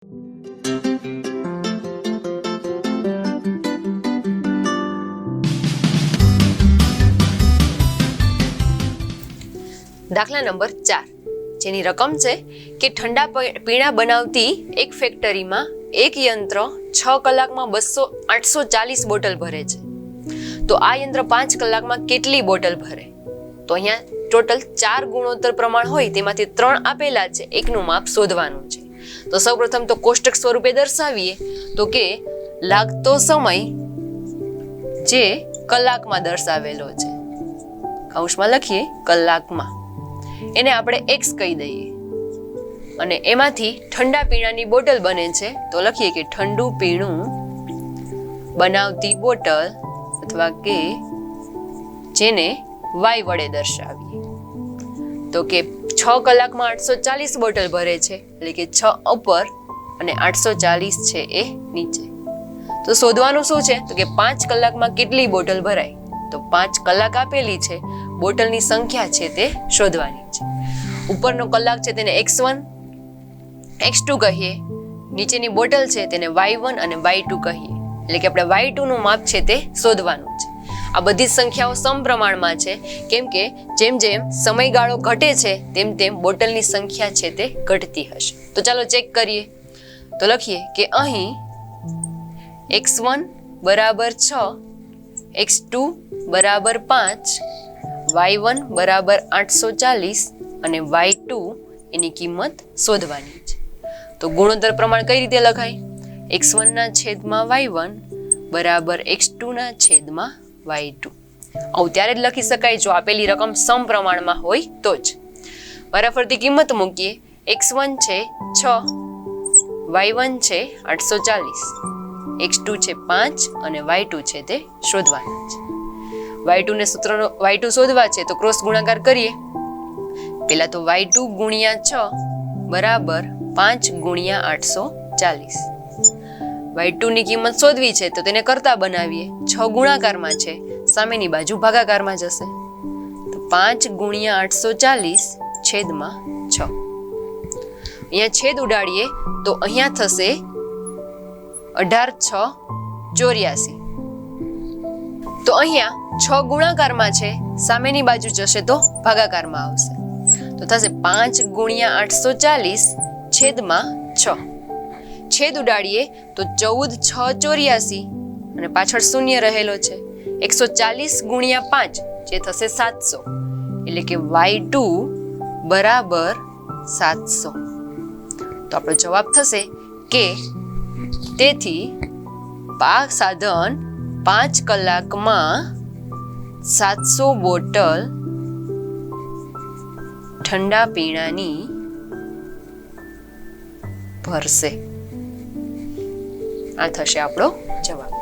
દાખલા નંબર 4, જેની રકમ છે કે ઠંડા પીણા બનાવતી એક ફેક્ટરીમાં એક યંત્ર 6 કલાકમાં 840 બોટલ ભરે છે. તો આ યંત્ર 5 કલાકમાં કેટલી બોટલ ભરે? તો અહીંયા ટોટલ 4 ગુણોત્તર પ્રમાણ હોય, તેમાંથી 3 આપેલા છે, એકનું માપ શોધવાનું છે. તો સૌપ્રથમ તો કોષ્ટક સ્વરૂપે દર્શાવીએ તો કે લાગતો સમય જે કલાકમાં દર્શાવેલો છે, કૌંસમાં લખીએ કલાકમાં, એને આપણે x કહી દઈએ અને એમાંથી ઠંડા પીણાની બોટલ બને છે તો લખીએ કે ઠંડુ પીણું બનાવતી બોટલ અથવા કે જેને y વડે દર્શાવીએ તો કે 6 કલાકમાં 840 બોટલ ભરે છે, એટલે કે 6 ઉપર અને 840 છે એ નીચે. તો શોધવાનું શું છે તો કે 5 કલાકમાં કેટલી બોટલ ભરાય? તો 5 કલાક આપેલી છે, બોટલની સંખ્યા છે તે શોધવાની છે. ઉપરનો કલાક છે તેને x1 x2 કહીએ, નીચેની બોટલ છે તેને y1 અને y2 કહીએ, એટલે કે આપણે y2 નું માપ છે તે શોધવાનું છે. આ બધી સંખ્યાઓ સમપ્રમાણમાં છે, કેમ કે જેમ જેમ સમયગાળો ઘટે છે તેમ તેમ બોટલની સંખ્યા છે તે ઘટતી હશે. તો ચાલો ચેક કરીએ. તો લખીએ કે અહીં x1 બરાબર 6, x2 બરાબર 5, y1 બરાબર 840 અને y2 એની કિંમત શોધવાની છે. તો ગુણોત્તર પ્રમાણ કઈ રીતે લખાય? x1 ના છેદમાં y1 બરાબર x2 ના છેદમાં y2. આવું ત્યારે જ લખી શકાય જો આપેલી રકમ સમપ્રમાણમાં હોય તો જ. વારાફરતી કિંમત મૂકીએ. x1 છે 6, y1 છે 840, x2 છે 5 અને y2 છે તે શોધવાના છે. y2 ને સૂત્રનો y2 શોધવા છે તો ક્રોસ ગુણાકાર કરીએ. પહેલા તો y2 ગુણ્યા 6 બરાબર 5 ગુણ્યા 840. y2 ની કિંમત શોધવી છે તો તેને કરતા બનાવીએ. 6 ગુણાકારમાં છે, સામેની બાજુ ભાગાકારમાં જશે. તો 5 ગુણ્યા 840 છેદમાં 6. અહીંયા છેદ ઉડાડીએ તો અહીંયા થશે 18 6 84. તો અહીંયા 6 ગુણાકારમાં છે, સામેની બાજુ જશે તો ભાગાકારમાં આવશે. તો થશે 5 ગુણ્યા 840 છેદમાં 6. છેદ ઉડાડીએ તો 14 6 84 અને પાછળ શૂન્ય રહેલો છે. 140 ગુણ્યા 5 જે થશે 700, એટલે કે y2 બરાબર 700. તો આપણો જવાબ થશે કે તેથી આ સાધન 5 કલાકમાં 700 બોટલ ઠંડા પીણાની ભરશે. આ થશે આપણો જવાબ.